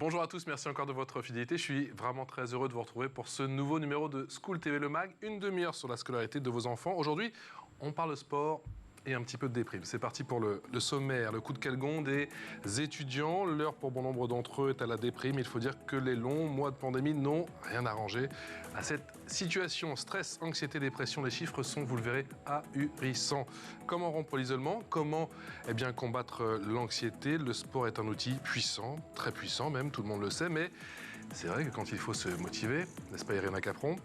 Bonjour à tous, merci encore de votre fidélité. Je suis vraiment très heureux de vous retrouver pour ce nouveau numéro de School TV Le Mag, une demi-heure sur la scolarité de vos enfants. Aujourd'hui, on parle sport et un petit peu de déprime. C'est parti pour le sommaire, le coup de calgon des étudiants. L'heure pour bon nombre d'entre eux est à la déprime. Il faut dire que les longs mois de pandémie n'ont rien arrangé à cette situation. Stress, anxiété, dépression, les chiffres sont, vous le verrez, ahurissants. Comment rompre l'isolement? Comment combattre l'anxiété? Le sport est un outil puissant, très puissant même, tout le monde le sait, mais c'est vrai que quand il faut se motiver, n'est-ce pas Irina Capron?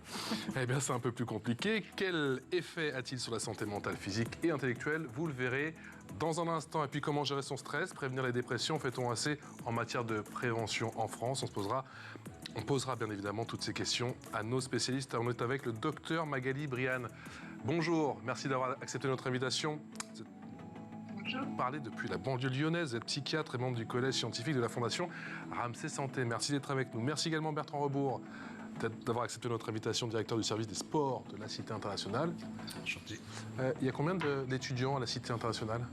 C'est un peu plus compliqué. Quel effet a-t-il sur la santé mentale, physique et intellectuelle? Vous le verrez dans un instant. Et puis comment gérer son stress, prévenir les dépressions? Fait-on assez en matière de prévention en France? On posera bien évidemment toutes ces questions à nos spécialistes. On est avec le docteur Magali Briane. Bonjour, merci d'avoir accepté notre invitation. Vous parlez depuis la banlieue lyonnaise, vous êtes psychiatre et membre du collège scientifique de la Fondation Ramsay Santé. Merci d'être avec nous. Merci également Bertrand Rebourg d'avoir accepté notre invitation, directeur du service des sports de la Cité internationale. Il y a combien d'étudiants à la Cité internationale?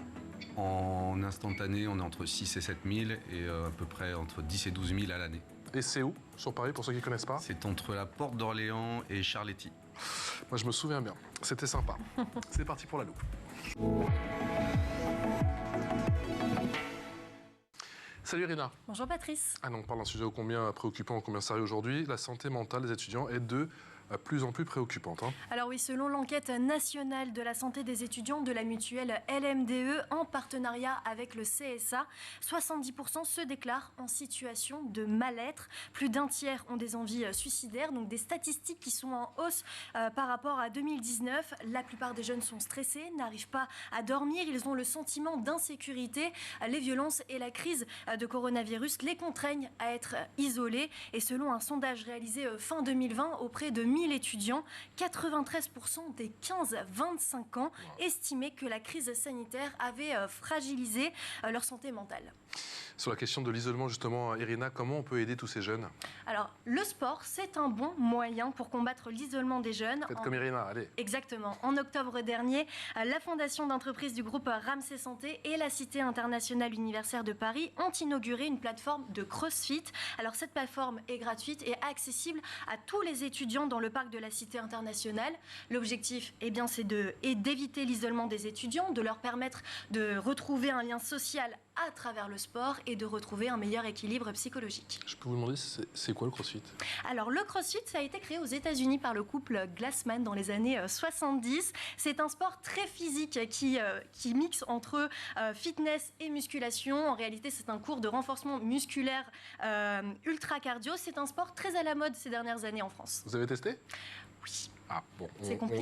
En instantané, on est entre 6 et 7 000 et à peu près entre 10 et 12 000 à l'année. Et c'est où, sur Paris, pour ceux qui ne connaissent pas? C'est entre la Porte d'Orléans et Charletti. Moi, je me souviens bien. C'était sympa. C'est parti pour la loupe. Salut Irina. Bonjour Patrice. On parle d'un sujet ô combien préoccupant, ô combien sérieux aujourd'hui. La santé mentale des étudiants est de plus en plus préoccupante. Alors oui, selon l'enquête nationale de la santé des étudiants de la mutuelle LMDE, en partenariat avec le CSA, 70% se déclarent en situation de mal-être. Plus d'un tiers ont des envies suicidaires, donc des statistiques qui sont en hausse par rapport à 2019. La plupart des jeunes sont stressés, n'arrivent pas à dormir, ils ont le sentiment d'insécurité. Les violences et la crise de coronavirus les contraignent à être isolés. Et selon un sondage réalisé fin 2020 auprès de 1000 étudiants, 93% des 15-25 ans estimaient que la crise sanitaire avait fragilisé leur santé mentale. Sur la question de l'isolement, justement, Irina, comment on peut aider tous ces jeunes? Alors, le sport, c'est un bon moyen pour combattre l'isolement des jeunes. Faites comme Irina, allez. Exactement. En octobre dernier, la fondation d'entreprise du groupe Ramsay Santé et la Cité internationale universitaire de Paris ont inauguré une plateforme de CrossFit. Alors, cette plateforme est gratuite et accessible à tous les étudiants dans le parc de la Cité internationale. L'objectif, c'est d'éviter l'isolement des étudiants, de leur permettre de retrouver un lien social à travers le sport et de retrouver un meilleur équilibre psychologique. Je peux vous demander, c'est quoi le CrossFit? Alors, le CrossFit, ça a été créé aux États-Unis par le couple Glassman dans les années 70. C'est un sport très physique qui mixe entre fitness et musculation. En réalité, c'est un cours de renforcement musculaire ultra cardio. C'est un sport très à la mode ces dernières années en France. Vous avez testé? Oui.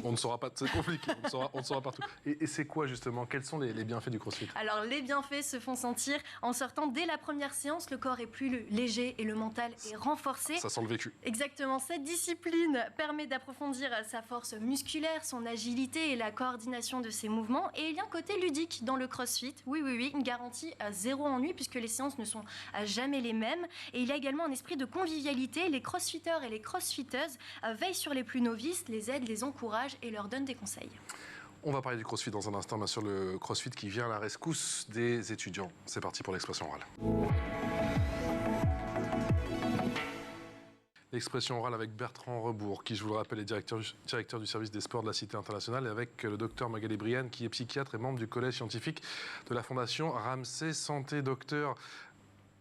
On ne saura pas, c'est compliqué, on ne saura partout. Et c'est quoi justement? Quels sont les bienfaits du CrossFit? Alors les bienfaits se font sentir en sortant dès la première séance. Le corps est plus léger et le mental est renforcé. Ça sent le vécu. Exactement. Cette discipline permet d'approfondir sa force musculaire, son agilité et la coordination de ses mouvements. Et il y a un côté ludique dans le CrossFit. Oui, une garantie à 0 ennui puisque les séances ne sont jamais les mêmes. Et il y a également un esprit de convivialité. Les crossfitters et les crossfitteuses veillent sur les plus novices, les aident, les encouragent et leur donnent des conseils. On va parler du CrossFit dans un instant, bien sûr, le CrossFit qui vient à la rescousse des étudiants. C'est parti pour l'expression orale. L'expression orale avec Bertrand Rebourg, qui, je vous le rappelle, est directeur du service des sports de la Cité internationale, et avec le docteur Magali Briane, qui est psychiatre et membre du collège scientifique de la Fondation Ramsay Santé. Docteur,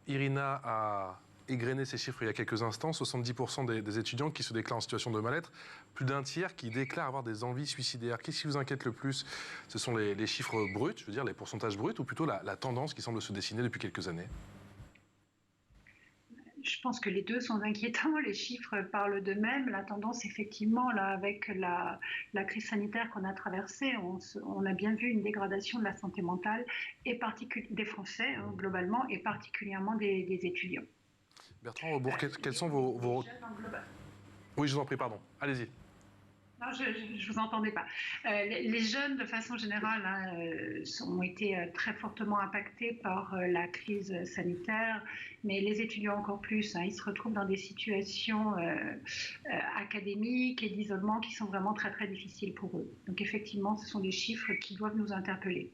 Irina a égrené ces chiffres il y a quelques instants, 70% des étudiants qui se déclarent en situation de mal-être, plus d'un tiers qui déclarent avoir des envies suicidaires. Qu'est-ce qui vous inquiète le plus? Ce sont les chiffres bruts, je veux dire les pourcentages bruts, ou plutôt la tendance qui semble se dessiner depuis quelques années? Je pense que les deux sont inquiétants, les chiffres parlent d'eux-mêmes. La tendance, effectivement, là, avec la crise sanitaire qu'on a traversée, on a bien vu une dégradation de la santé mentale et des Français, globalement, et particulièrement des étudiants. Bertrand Rebourg, quels sont vos... Oui, je vous en prie, pardon. Allez-y. Non, je ne vous entendais pas. Les jeunes, de façon générale, ont été très fortement impactés par la crise sanitaire, mais les étudiants encore plus. Ils se retrouvent dans des situations académiques et d'isolement qui sont vraiment très, très difficiles pour eux. Donc effectivement, ce sont des chiffres qui doivent nous interpeller.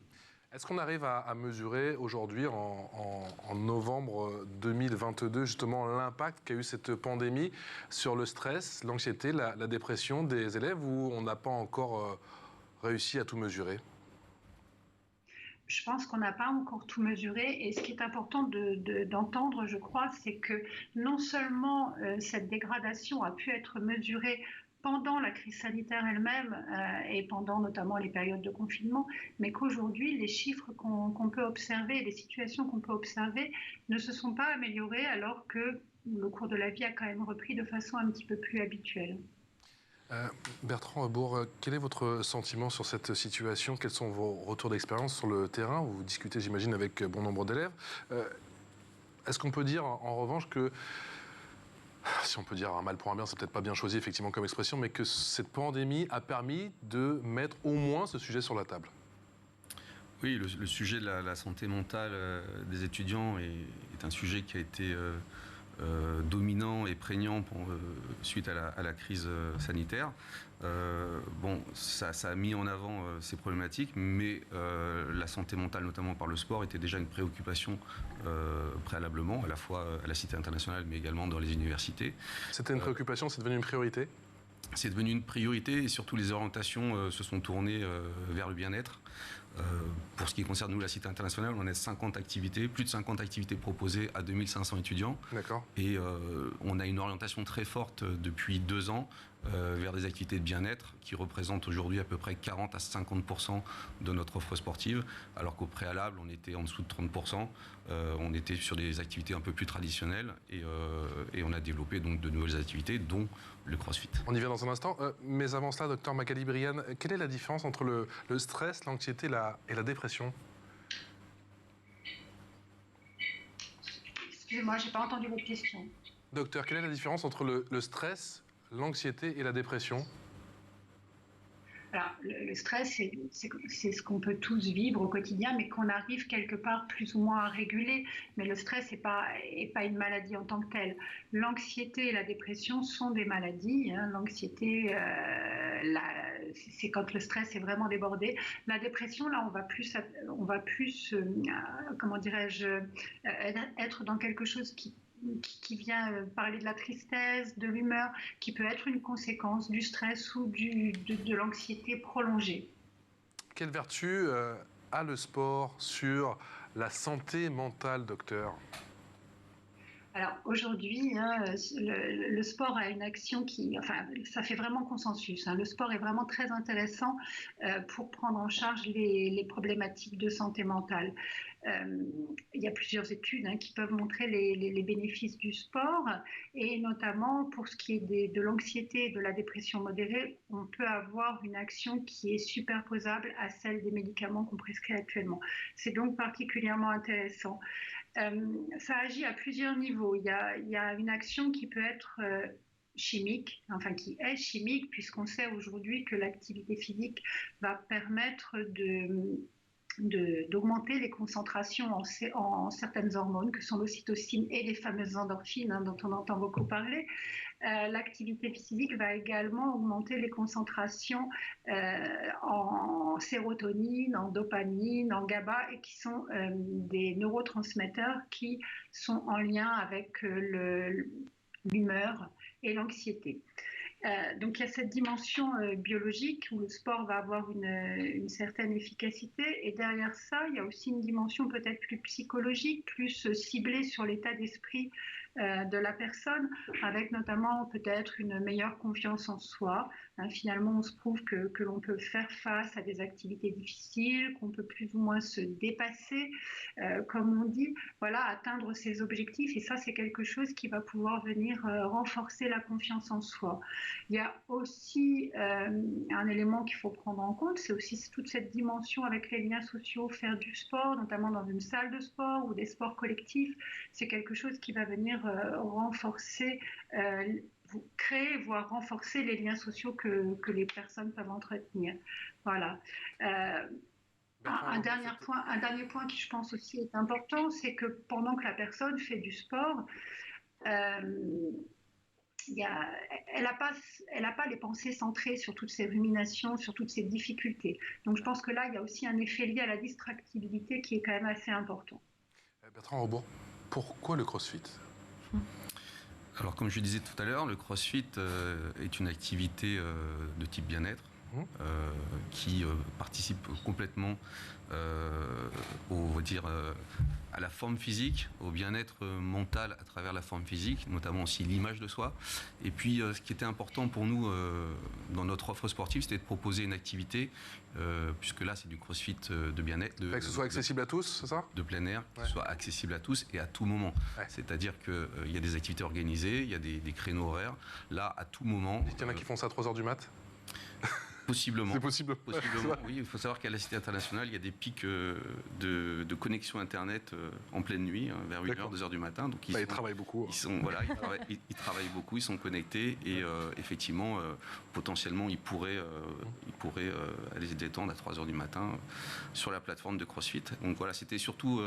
Est-ce qu'on arrive à mesurer aujourd'hui, en novembre 2022, justement l'impact qu'a eu cette pandémie sur le stress, l'anxiété, la dépression des élèves, ou on n'a pas encore réussi à tout mesurer? Je pense qu'on n'a pas encore tout mesuré et ce qui est important d'entendre, je crois, c'est que non seulement cette dégradation a pu être mesurée pendant la crise sanitaire elle-même et pendant notamment les périodes de confinement, mais qu'aujourd'hui, les chiffres qu'on peut observer, les situations qu'on peut observer ne se sont pas améliorées alors que le cours de la vie a quand même repris de façon un petit peu plus habituelle. Bertrand Abour, quel est votre sentiment sur cette situation? Quels sont vos retours d'expérience sur le terrain? Vous discutez, j'imagine, avec bon nombre d'élèves. Est-ce qu'on peut dire, en revanche, que, si on peut dire un mal pour un bien, c'est peut-être pas bien choisi, effectivement, comme expression, mais que cette pandémie a permis de mettre au moins ce sujet sur la table? Oui, le sujet de la santé mentale des étudiants est un sujet qui a été dominant et prégnant suite à la crise sanitaire. Bon, ça a mis en avant ces problématiques, mais la santé mentale, notamment par le sport, était déjà une préoccupation préalablement, à la fois à la Cité internationale, mais également dans les universités. C'était une préoccupation, c'est devenu une priorité? C'est devenu une priorité et surtout les orientations se sont tournées vers le bien-être. Pour ce qui concerne nous, la Cité internationale, on a 50 activités, plus de 50 activités proposées à 2500 étudiants. D'accord. Et on a une orientation très forte depuis 2 ans vers des activités de bien-être qui représentent aujourd'hui à peu près 40 à 50% de notre offre sportive, alors qu'au préalable, on était en dessous de 30%. On était sur des activités un peu plus traditionnelles et on a développé donc de nouvelles activités, dont le CrossFit. On y vient dans un instant. Mais avant cela, docteur Magali-Briane, quelle est la différence entre le stress, l'anxiété et la dépression? Excusez-moi, je n'ai pas entendu votre question. Docteur, quelle est la différence entre le stress, l'anxiété et la dépression? Alors, le stress, c'est ce qu'on peut tous vivre au quotidien, mais qu'on arrive quelque part plus ou moins à réguler. Mais le stress n'est pas une maladie en tant que telle. L'anxiété et la dépression sont des maladies. Hein. L'anxiété, c'est quand le stress est vraiment débordé. La dépression, là, on va plus comment dirais-je, être dans quelque chose qui vient parler de la tristesse, de l'humeur, qui peut être une conséquence du stress ou de l'anxiété prolongée. Quelle vertu a le sport sur la santé mentale, docteur? Alors aujourd'hui, hein, le sport a une action ça fait vraiment consensus. Hein. Le sport est vraiment très intéressant pour prendre en charge les problématiques de santé mentale. Il y a plusieurs études qui peuvent montrer les bénéfices du sport et notamment pour ce qui est de l'anxiété et de la dépression modérée, on peut avoir une action qui est superposable à celle des médicaments qu'on prescrit actuellement. C'est donc particulièrement intéressant. Ça agit à plusieurs niveaux. Il y a une action qui peut être chimique, enfin qui est chimique, puisqu'on sait aujourd'hui que l'activité physique va permettre d'augmenter les concentrations en certaines hormones, que sont l'ocytocine et les fameuses endorphines dont on entend beaucoup parler. L'activité physique va également augmenter les concentrations en sérotonine, en dopamine, en GABA, et qui sont des neurotransmetteurs qui sont en lien avec l'humeur et l'anxiété. Donc il y a cette dimension biologique où le sport va avoir une certaine efficacité et derrière ça, il y a aussi une dimension peut-être plus psychologique, plus ciblée sur l'état d'esprit de la personne, avec notamment peut-être une meilleure confiance en soi. Finalement, on se prouve que l'on peut faire face à des activités difficiles, qu'on peut plus ou moins se dépasser, comme on dit, voilà, atteindre ses objectifs. Et ça, c'est quelque chose qui va pouvoir venir renforcer la confiance en soi. Il y a aussi un élément qu'il faut prendre en compte, c'est aussi toute cette dimension avec les liens sociaux, faire du sport, notamment dans une salle de sport ou des sports collectifs, c'est quelque chose qui va venir renforcer, créer, voire renforcer les liens sociaux que les personnes peuvent entretenir. Voilà. Un dernier point qui, je pense, aussi est important, c'est que pendant que la personne fait du sport, elle n'a pas les pensées centrées sur toutes ces ruminations, sur toutes ces difficultés. Donc je pense que là, il y a aussi un effet lié à la distractibilité qui est quand même assez important. Bertrand Raubourg, pourquoi le CrossFit ? Alors, comme je disais tout à l'heure, le CrossFit est une activité de type bien-être qui participe complètement on va dire, à la forme physique, au bien-être mental à travers la forme physique, notamment aussi l'image de soi. Et puis, ce qui était important pour nous dans notre offre sportive, c'était de proposer une activité, puisque là, c'est du CrossFit de bien-être. Que ce soit accessible à tous, c'est ça ? De plein air, que ce soit accessible à tous et à tout moment. Ouais. C'est-à-dire qu'il y a des activités organisées, il y a des créneaux horaires. Là, à tout moment... Il y en a qui font ça à 3h du mat'. Possiblement. C'est possible. Possiblement, oui. Il faut savoir qu'à la Cité internationale, il y a des pics de connexion Internet en pleine nuit, vers 1h, 2h du matin. Donc ils travaillent beaucoup. Ils travaillent beaucoup, ils sont connectés et effectivement, potentiellement, ils pourraient aller se détendre à 3h du matin sur la plateforme de CrossFit. Donc voilà, c'était surtout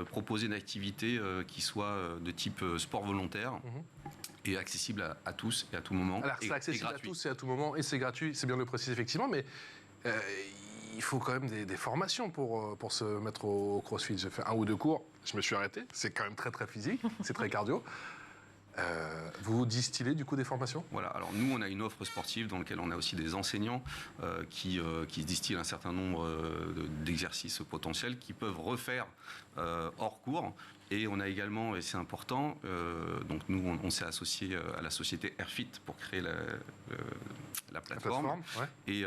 proposer une activité qui soit de type sport volontaire. Et accessible à tous et à tout moment. Alors c'est accessible à tous et à tout moment et c'est gratuit, c'est bien de le préciser effectivement, mais il faut quand même des formations pour se mettre au CrossFit. J'ai fait 1 ou 2 cours, je me suis arrêté, c'est quand même très très physique, c'est très cardio. Vous distillez du coup des formations ? Voilà, alors nous on a une offre sportive dans laquelle on a aussi des enseignants qui distillent un certain nombre d'exercices potentiels qui peuvent refaire hors cours. Et on a également, et c'est important, donc nous on s'est associé à la société Airfit pour créer la plateforme. Et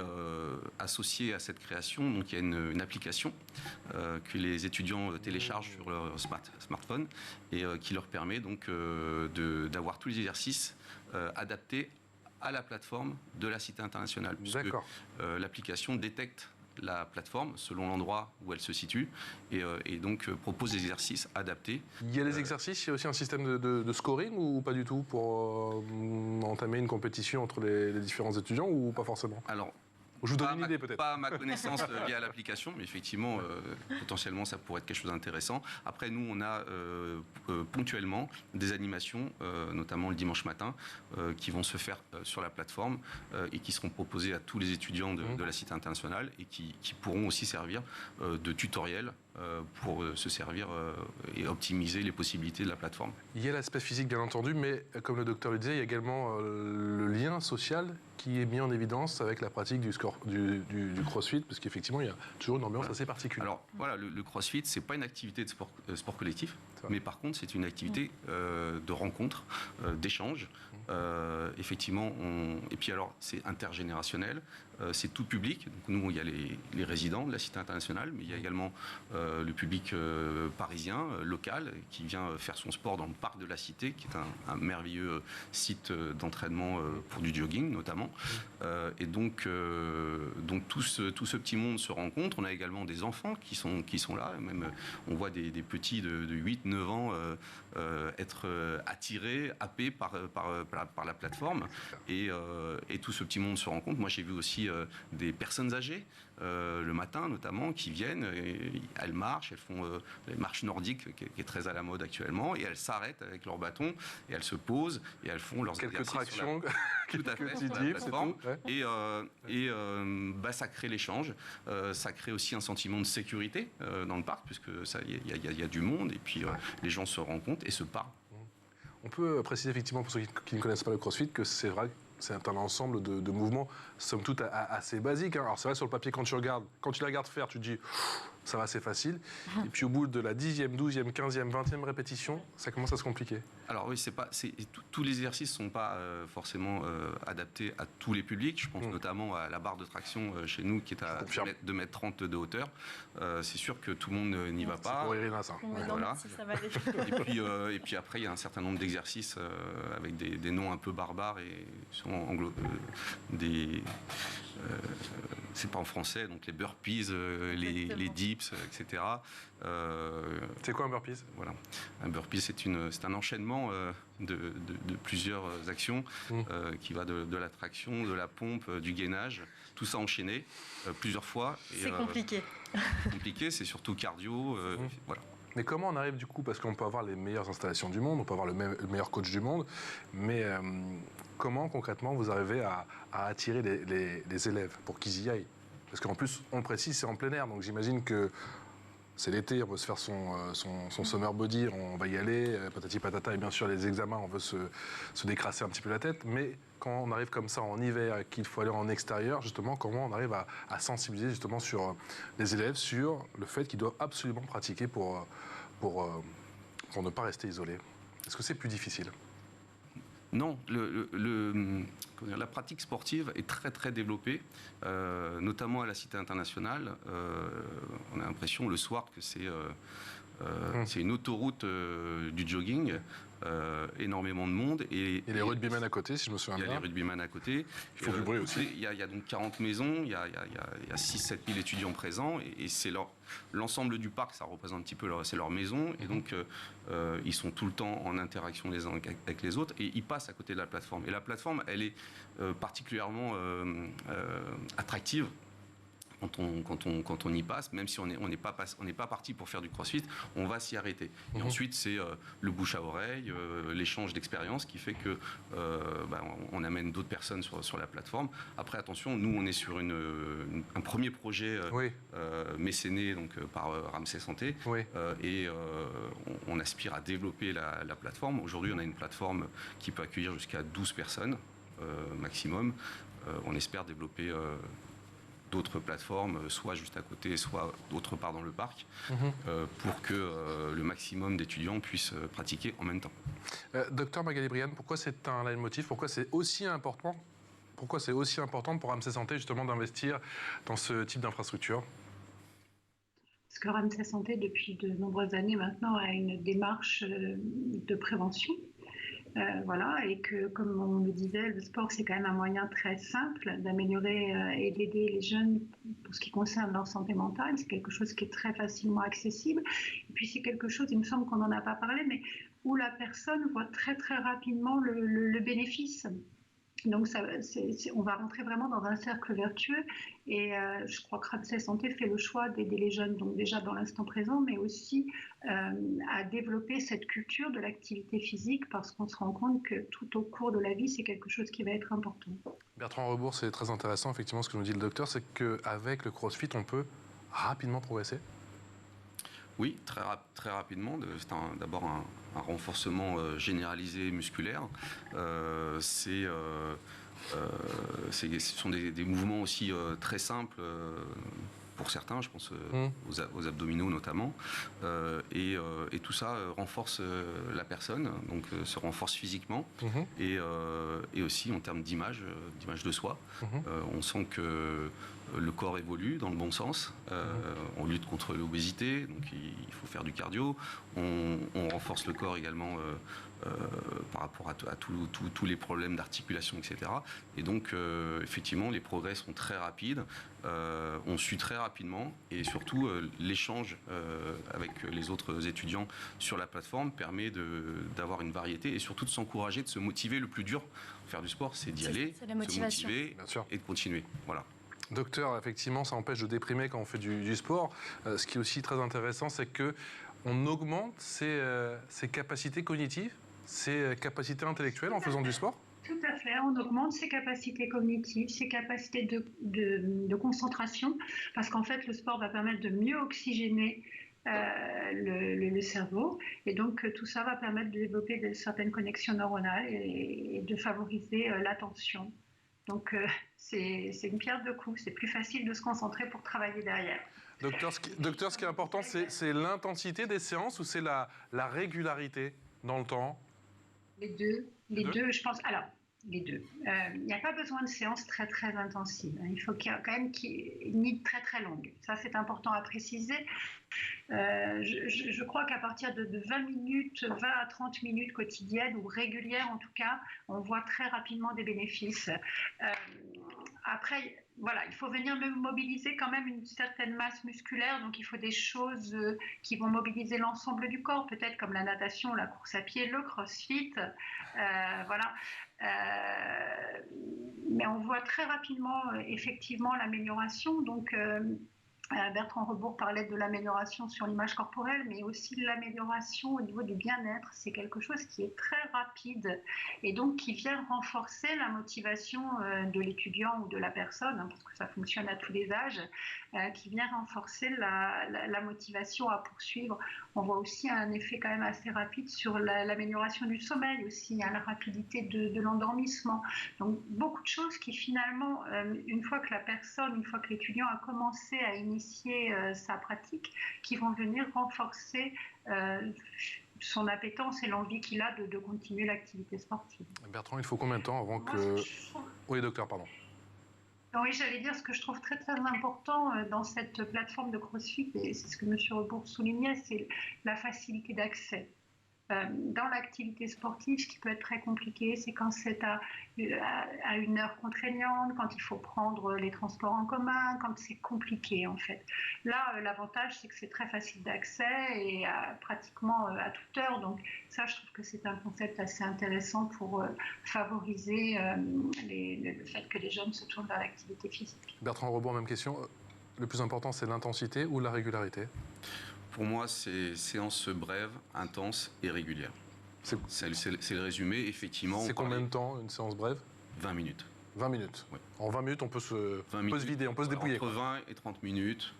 associé à cette création, donc il y a une application que les étudiants téléchargent sur leur smartphone et qui leur permet donc d'avoir tous les exercices adaptés à la plateforme de la Cité internationale. Puisque l'application détecte la plateforme selon l'endroit où elle se situe et donc propose des exercices adaptés. Il y a des exercices, il y a aussi un système de scoring ou pas du tout pour entamer une compétition entre les différents étudiants ou pas forcément ? Alors, je vous donne une idée peut-être. Pas à ma connaissance via l'application, mais effectivement, potentiellement, ça pourrait être quelque chose d'intéressant. Après, nous, on a ponctuellement des animations, notamment le dimanche matin, qui vont se faire sur la plateforme et qui seront proposées à tous les étudiants de la Cité internationale et qui pourront aussi servir de tutoriel pour se servir et optimiser les possibilités de la plateforme. Il y a l'aspect physique, bien entendu, mais comme le docteur le disait, il y a également le lien social qui est mis en évidence avec la pratique du CrossFit, parce qu'effectivement, il y a toujours une ambiance assez particulière. Alors, voilà, le CrossFit, c'est pas une activité de sport collectif, mais par contre, c'est une activité de rencontre, d'échange. Effectivement, et puis alors, c'est intergénérationnel, c'est tout public. Donc, nous, il y a les résidents de la Cité internationale, mais il y a également le public parisien, local, qui vient faire son sport dans le parc de la Cité, qui est un merveilleux site d'entraînement pour du jogging, notamment. Et donc tout ce petit monde se rencontre. On a également des enfants qui sont là. Même, on voit des petits de 8-9 ans être attirés, happés par la plateforme. Et tout ce petit monde se rencontre. Moi, j'ai vu aussi des personnes âgées, le matin notamment, qui viennent, et elles marchent, elles font les marches nordiques qui est très à la mode actuellement, et elles s'arrêtent avec leur bâton, et elles se posent, et elles font leurs quelques tractions, tout à fait, sur la plateforme. Et ça crée l'échange, ça crée aussi un sentiment de sécurité dans le parc, puisque il y a du monde, et puis les gens se rencontrent et se parlent. On peut préciser effectivement, pour ceux qui ne connaissent pas le CrossFit, que c'est vrai, c'est un ensemble de mouvements, somme toute, assez basiques. Alors c'est vrai, sur le papier, quand tu les regardes faire, tu te dis, ça va, c'est facile. Et puis au bout de la 10e, 12e, 15e, 20e répétition, ça commence à se compliquer. Alors oui, tous les exercices ne sont pas forcément adaptés à tous les publics. Je pense notamment à la barre de traction chez nous, qui est à 2,30 m de hauteur. C'est sûr que tout le monde n'y va pas. C'est pour Irina, ça. Voilà. Si ça va aller. Et puis après, il y a un certain nombre d'exercices avec des noms un peu barbares et c'est pas en français, donc les burpees, les dips, etc. C'est quoi un burpees ? Voilà. Un burpees, c'est un enchaînement de plusieurs actions qui va de la traction, de la pompe, du gainage, tout ça enchaîné plusieurs fois. C'est compliqué. Compliqué, c'est surtout cardio. Voilà. Mais comment on arrive du coup, parce qu'on peut avoir les meilleures installations du monde, on peut avoir le meilleur coach du monde, mais comment concrètement vous arrivez à attirer les élèves pour qu'ils y aillent? Parce qu'en plus, on le précise, c'est en plein air, donc j'imagine que c'est l'été, on veut se faire son summer body, on va y aller, patati patata, et bien sûr les examens, on veut se décrasser un petit peu la tête, mais quand on arrive comme ça en hiver et qu'il faut aller en extérieur, justement, comment on arrive à sensibiliser justement sur les élèves sur le fait qu'ils doivent absolument pratiquer pour ne pas rester isolés? Est-ce que c'est plus difficile? Non, la pratique sportive est très très développée, notamment à la Cité internationale. On a l'impression le soir que c'est une autoroute du jogging. Énormément de monde. Et les rugbymen à côté, si je me souviens bien. Il y a les rugbymen à côté. Il faut du bruit aussi. Il y a donc 40 maisons, il y a 6-7 000 étudiants présents, et c'est l'ensemble du parc, ça représente un petit peu c'est leur maison, et donc ils sont tout le temps en interaction les uns avec les autres, et ils passent à côté de la plateforme. Et la plateforme, elle est particulièrement attractive. Quand on y passe, même si on n'est pas parti pour faire du crossfit, on va s'y arrêter. Et ensuite, c'est le bouche à oreille, l'échange d'expériences qui fait que on amène d'autres personnes sur la plateforme. Après, attention, nous, on est sur un premier projet mécéné donc, par Ramsay Santé. Oui. Et on aspire à développer la plateforme. Aujourd'hui, on a une plateforme qui peut accueillir jusqu'à 12 personnes maximum. On espère développer d'autres plateformes, soit juste à côté, soit d'autre part dans le parc, pour que le maximum d'étudiants puissent pratiquer en même temps. Docteur Magali Briand, pourquoi c'est un leitmotiv? Pourquoi c'est aussi important pour Ramsay Santé justement d'investir dans ce type d'infrastructure? Parce que Ramsay Santé, depuis de nombreuses années maintenant, a une démarche de prévention. Voilà, et que, comme on le disait, le sport, c'est quand même un moyen très simple d'améliorer et d'aider les jeunes pour ce qui concerne leur santé mentale. C'est quelque chose qui est très facilement accessible. Et puis, c'est quelque chose, il me semble qu'on n'en a pas parlé, mais où la personne voit très, très rapidement le bénéfice. Donc, on va rentrer vraiment dans un cercle vertueux, et je crois que Ramsay Santé fait le choix d'aider les jeunes, donc déjà dans l'instant présent, mais aussi à développer cette culture de l'activité physique, parce qu'on se rend compte que tout au cours de la vie, c'est quelque chose qui va être important. Bertrand Rebourg, c'est très intéressant, effectivement, ce que nous dit le docteur, c'est qu'avec le CrossFit, on peut rapidement progresser. Oui, très rapidement. C'est d'abord un renforcement généralisé musculaire. Ce sont des mouvements aussi très simples pour certains, je pense aux abdominaux notamment. Et tout ça renforce la personne, donc se renforce physiquement et aussi en termes d'image de soi. On sent que le corps évolue dans le bon sens. On lutte contre l'obésité, donc il faut faire du cardio. On renforce le corps également par rapport à tous les problèmes d'articulation, etc. Et donc, effectivement, les progrès sont très rapides. On suit très rapidement, et surtout, l'échange avec les autres étudiants sur la plateforme permet d'avoir une variété et surtout de s'encourager, de se motiver. Le plus dur pour faire du sport, c'est d'y aller, c'est la motivation. se motiver et de continuer. Voilà. Docteur, effectivement, ça empêche de déprimer quand on fait du sport. Ce qui est aussi très intéressant, c'est qu'on augmente ses capacités cognitives, ses capacités intellectuelles en faisant du sport. Tout à fait, on augmente ses capacités cognitives, ses capacités de concentration, parce qu'en fait, le sport va permettre de mieux oxygéner le cerveau, et donc tout ça va permettre de développer certaines connexions neuronales et de favoriser l'attention. Donc c'est une pierre deux coups, c'est plus facile de se concentrer pour travailler derrière. Docteur, ce qui est important, c'est l'intensité des séances ou c'est la régularité dans le temps? Les deux, je pense. Alors, les deux. Il n'y a pas besoin de séances très très intensives. Il faut quand même ni très très longues. Ça, c'est important à préciser. Je crois qu'à partir de 20 minutes, 20 à 30 minutes quotidiennes ou régulières en tout cas, on voit très rapidement des bénéfices. Après, voilà, il faut venir mobiliser quand même une certaine masse musculaire, donc il faut des choses qui vont mobiliser l'ensemble du corps, peut-être comme la natation, la course à pied, le crossfit, voilà. Mais on voit très rapidement effectivement l'amélioration, donc Bertrand Rebourg parlait de l'amélioration sur l'image corporelle, mais aussi l'amélioration au niveau du bien-être. C'est quelque chose qui est très rapide et donc qui vient renforcer la motivation de l'étudiant ou de la personne, hein, parce que ça fonctionne à tous les âges, qui vient renforcer la motivation à poursuivre. On voit aussi un effet quand même assez rapide sur l'amélioration du sommeil aussi, hein, la rapidité de l'endormissement. Donc beaucoup de choses qui finalement, une fois que l'étudiant a commencé à initier sa pratique, qui vont venir renforcer son appétence et l'envie qu'il a de continuer l'activité sportive. Bertrand, il faut combien de temps avant que... Oui, docteur, pardon. Oui, j'allais dire ce que je trouve très très important dans cette plateforme de CrossFit, et c'est ce que M. Rebourg soulignait, c'est la facilité d'accès. Dans l'activité sportive, ce qui peut être très compliqué, c'est quand c'est à une heure contraignante, quand il faut prendre les transports en commun, quand c'est compliqué en fait. Là, l'avantage, c'est que c'est très facile d'accès et pratiquement à toute heure. Donc ça, je trouve que c'est un concept assez intéressant pour favoriser le fait que les jeunes se tournent vers l'activité physique. Bertrand Rebourg, même question. Le plus important, c'est l'intensité ou la régularité ? Pour moi, c'est séances brèves, intenses et régulières. C'est le résumé, effectivement. C'est combien de temps, une séance brève ? 20 minutes. 20 minutes. Oui. En 20 minutes, on peut se vider, on peut se dépouiller. Entre 20 et 30 minutes,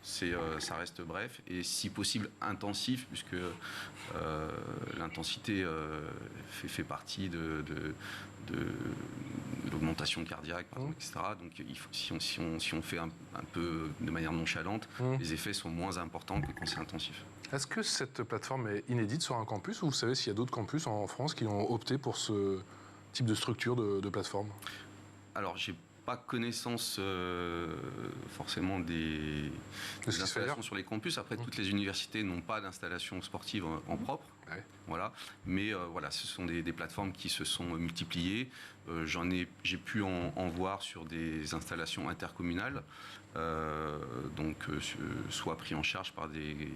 ça reste bref et si possible intensif, puisque l'intensité fait partie de l'augmentation cardiaque, par exemple, etc. Donc si on fait un peu de manière nonchalante, les effets sont moins importants que quand c'est intensif. Est-ce que cette plateforme est inédite sur un campus ou vous savez s'il y a d'autres campus en France qui ont opté pour ce type de structure de plateforme ? Alors, j'ai pas connaissance forcément des installations sur les campus. Après, toutes les universités n'ont pas d'installation sportive en propre. Ouais. Voilà. Mais voilà, ce sont des plateformes qui se sont multipliées. J'ai pu en voir sur des installations intercommunales, donc soit pris en charge par des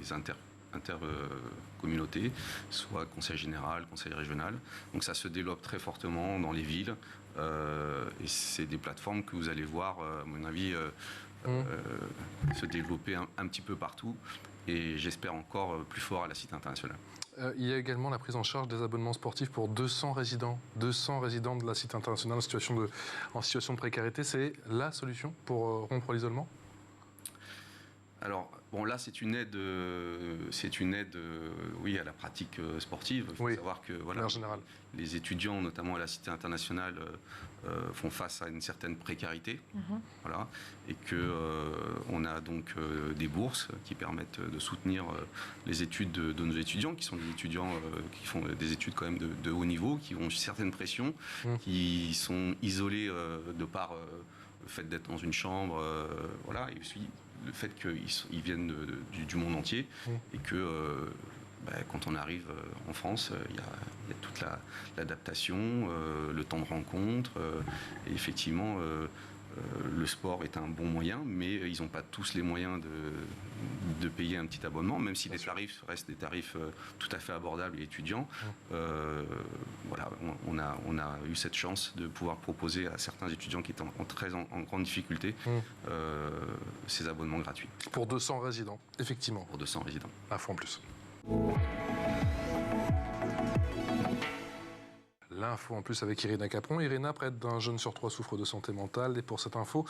intercommunautés, soit conseil général, conseil régional. Donc ça se développe très fortement dans les villes. Et c'est des plateformes que vous allez voir, à mon avis, se développer un petit peu partout. Et j'espère encore plus fort à la Cité internationale. Il y a également la prise en charge des abonnements sportifs pour 200 résidents de la Cité internationale en situation de précarité. C'est la solution pour rompre l'isolement ? Alors, bon, là, c'est une aide, oui, à la pratique sportive. Il faut savoir que voilà, les étudiants, notamment à la Cité internationale, font face à une certaine précarité, voilà, et que on a donc des bourses qui permettent de soutenir les études de nos étudiants, qui sont des étudiants qui font des études quand même de haut niveau, qui ont une certaine pression, qui sont isolés de par le fait d'être dans une chambre, voilà, et aussi le fait qu'ils viennent du monde entier et que quand on arrive en France, il y a toute l'adaptation, le temps de rencontre, et effectivement le sport est un bon moyen, mais ils n'ont pas tous les moyens de payer un petit abonnement, même si les tarifs restent des tarifs tout à fait abordables et étudiants. Voilà, on a eu cette chance de pouvoir proposer à certains étudiants qui étaient en grande difficulté ces abonnements gratuits. Pour 200 résidents, effectivement. Pour 200 résidents. Un fois en plus. L'info en plus avec Irina Capron. Irina, près d'un jeune sur 3 souffre de santé mentale. Et pour cette info,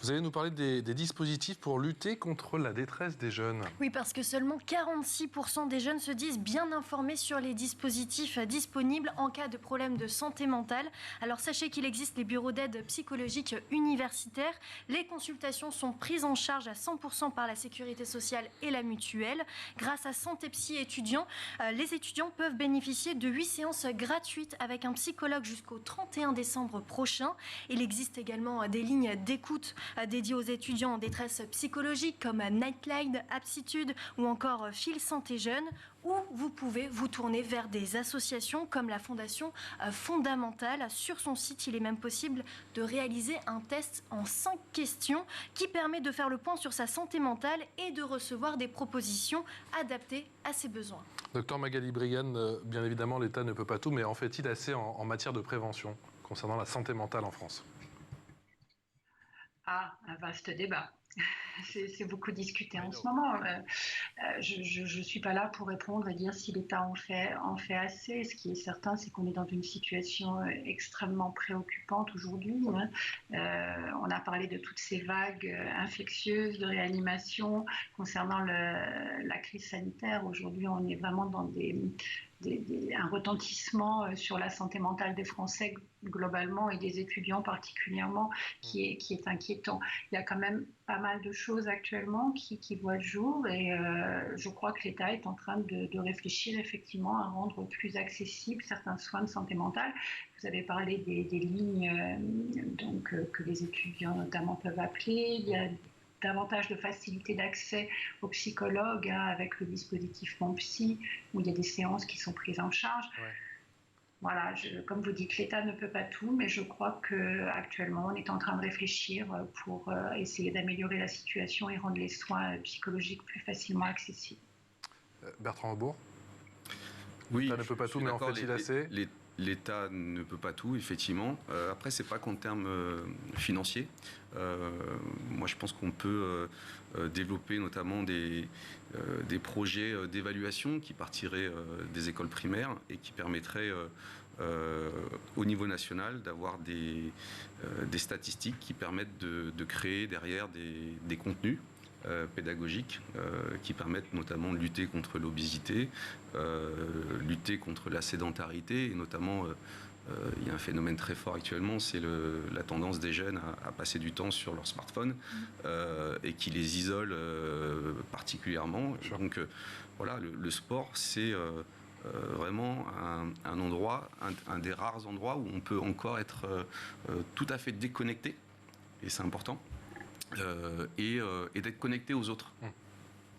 vous allez nous parler des dispositifs pour lutter contre la détresse des jeunes. Oui, parce que seulement 46% des jeunes se disent bien informés sur les dispositifs disponibles en cas de problème de santé mentale. Alors sachez qu'il existe les bureaux d'aide psychologique universitaires. Les consultations sont prises en charge à 100% par la sécurité sociale et la mutuelle. Grâce à Santé Psy étudiants, les étudiants peuvent bénéficier de 8 séances gratuites avec un psychologue jusqu'au 31 décembre prochain. Il existe également des lignes d'écoute dédiées aux étudiants en détresse psychologique comme Nightline, Aptitude ou encore Fil Santé Jeune, ou vous pouvez vous tourner vers des associations comme la Fondation Fondamentale. Sur son site, il est même possible de réaliser un test en 5 questions qui permet de faire le point sur sa santé mentale et de recevoir des propositions adaptées à ses besoins. Docteur Magali Brigane, bien évidemment, l'État ne peut pas tout, mais en fait-il assez en matière de prévention concernant la santé mentale en France ? Ah, un vaste débat. c'est beaucoup discuté en ce moment. Je ne suis pas là pour répondre et dire si l'État en fait assez. Ce qui est certain, c'est qu'on est dans une situation extrêmement préoccupante aujourd'hui. Hein. On a parlé de toutes ces vagues infectieuses, de réanimation concernant la crise sanitaire. Aujourd'hui, on est vraiment dans un retentissement sur la santé mentale des Français globalement et des étudiants particulièrement qui est inquiétant. Il y a quand même pas mal de choses actuellement qui voient le jour et je crois que l'État est en train de réfléchir effectivement à rendre plus accessibles certains soins de santé mentale. Vous avez parlé des lignes que les étudiants notamment peuvent appeler. Il y a davantage de facilité d'accès aux psychologues avec le dispositif Mon Psy, où il y a des séances qui sont prises en charge. Ouais. Voilà, comme vous dites, l'État ne peut pas tout, mais je crois qu'actuellement, on est en train de réfléchir pour essayer d'améliorer la situation et rendre les soins psychologiques plus facilement accessibles. Bertrand Rebourg ? Oui, l'État ne peut pas tout, mais en fait-il assez ? L'État ne peut pas tout, effectivement. Après, c'est pas qu'en termes financiers. Moi, je pense qu'on peut développer notamment des projets d'évaluation qui partiraient des écoles primaires et qui permettraient au niveau national d'avoir des statistiques qui permettent de créer derrière des contenus pédagogiques qui permettent notamment de lutter contre l'obésité, lutter contre la sédentarité et notamment il y a un phénomène très fort actuellement, c'est la tendance des jeunes à passer du temps sur leur smartphone et qui les isole particulièrement. Donc voilà, le sport c'est vraiment un endroit, un des rares endroits où on peut encore être tout à fait déconnecté et c'est important. Et d'être connecté aux autres,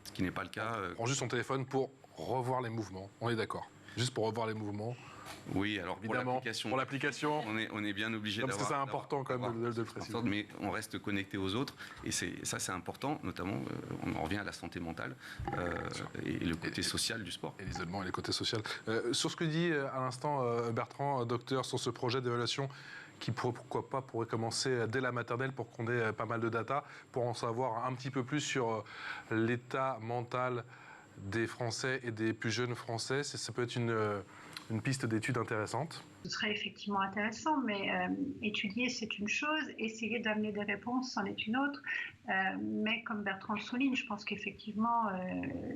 ce qui n'est pas le cas. On prend juste son téléphone pour revoir les mouvements, on est d'accord. Juste pour revoir les mouvements. Oui, alors évidemment, pour l'application, on est bien obligé d'avoir. Parce que c'est important quand même de le préciser. Mais on reste connecté aux autres, et ça c'est important, notamment, on en revient à la santé mentale et le côté social du sport. Et l'isolement et le côté social. Sur ce que dit à l'instant Bertrand, docteur, sur ce projet d'évaluation, qui pourquoi pas pourrait commencer dès la maternelle pour qu'on ait pas mal de data, pour en savoir un petit peu plus sur l'état mental des Français et des plus jeunes Français. Ça peut être une piste d'étude intéressante. Ce serait effectivement intéressant, mais étudier c'est une chose, essayer d'amener des réponses c'en est une autre. Mais comme Bertrand le souligne, je pense qu'effectivement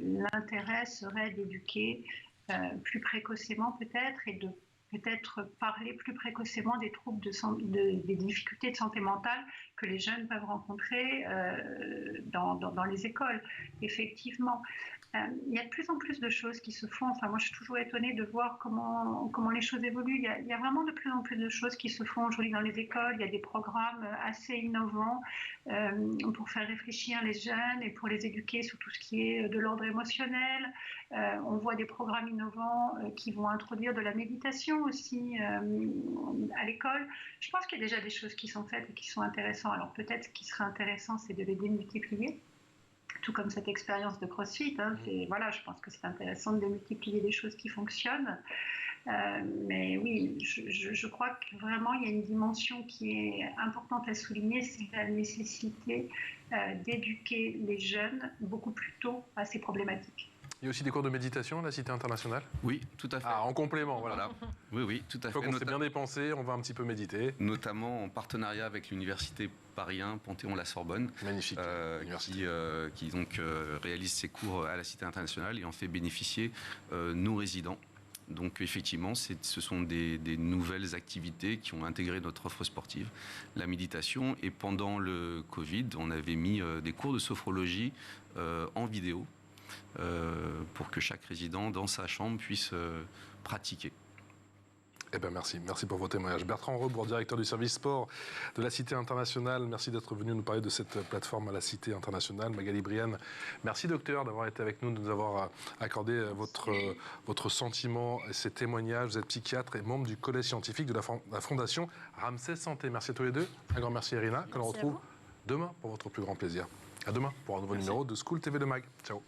l'intérêt serait d'éduquer plus précocement peut-être et de peut-être parler plus précocement des troubles des difficultés de santé mentale que les jeunes peuvent rencontrer dans les écoles. Effectivement, il y a de plus en plus de choses qui se font. Enfin, moi, je suis toujours étonnée de voir comment les choses évoluent. Il y a vraiment de plus en plus de choses qui se font aujourd'hui dans les écoles. Il y a des programmes assez innovants pour faire réfléchir les jeunes et pour les éduquer sur tout ce qui est de l'ordre émotionnel. On voit des programmes innovants qui vont introduire de la méditation aussi à l'école. Je pense qu'il y a déjà des choses qui sont faites et qui sont intéressantes. Alors peut-être ce qui serait intéressant, c'est de les démultiplier. Tout comme cette expérience de CrossFit. Hein, voilà, je pense que c'est intéressant de démultiplier des choses qui fonctionnent. Mais oui, je crois que vraiment, il y a une dimension qui est importante à souligner, c'est la nécessité d'éduquer les jeunes beaucoup plus tôt à ces problématiques. Il y a aussi des cours de méditation à la Cité internationale ? Oui, tout à fait. Ah, en complément, voilà. Oui, tout à fait. Une fois qu'on s'est bien dépensé, on va un petit peu méditer. Notamment en partenariat avec l'université Paris 1, Panthéon-la-Sorbonne. Magnifique. Qui donc réalise ses cours à la Cité internationale et en fait bénéficier nos résidents. Donc effectivement, ce sont des nouvelles activités qui ont intégré notre offre sportive, la méditation. Et pendant le Covid, on avait mis des cours de sophrologie en vidéo pour que chaque résident dans sa chambre puisse pratiquer. Eh bien, merci pour vos témoignages. Bertrand Rebourg, directeur du service sport de la Cité internationale, merci d'être venu nous parler de cette plateforme à la Cité internationale. Magali Brienne, merci docteur d'avoir été avec nous, de nous avoir accordé votre sentiment et ces témoignages. Vous êtes psychiatre et membre du collège scientifique de la Fondation Ramsès Santé. Merci à tous les deux. Un grand merci Irina, que l'on retrouve demain pour votre plus grand plaisir. À demain pour un nouveau numéro de School TV Le Mag. Ciao.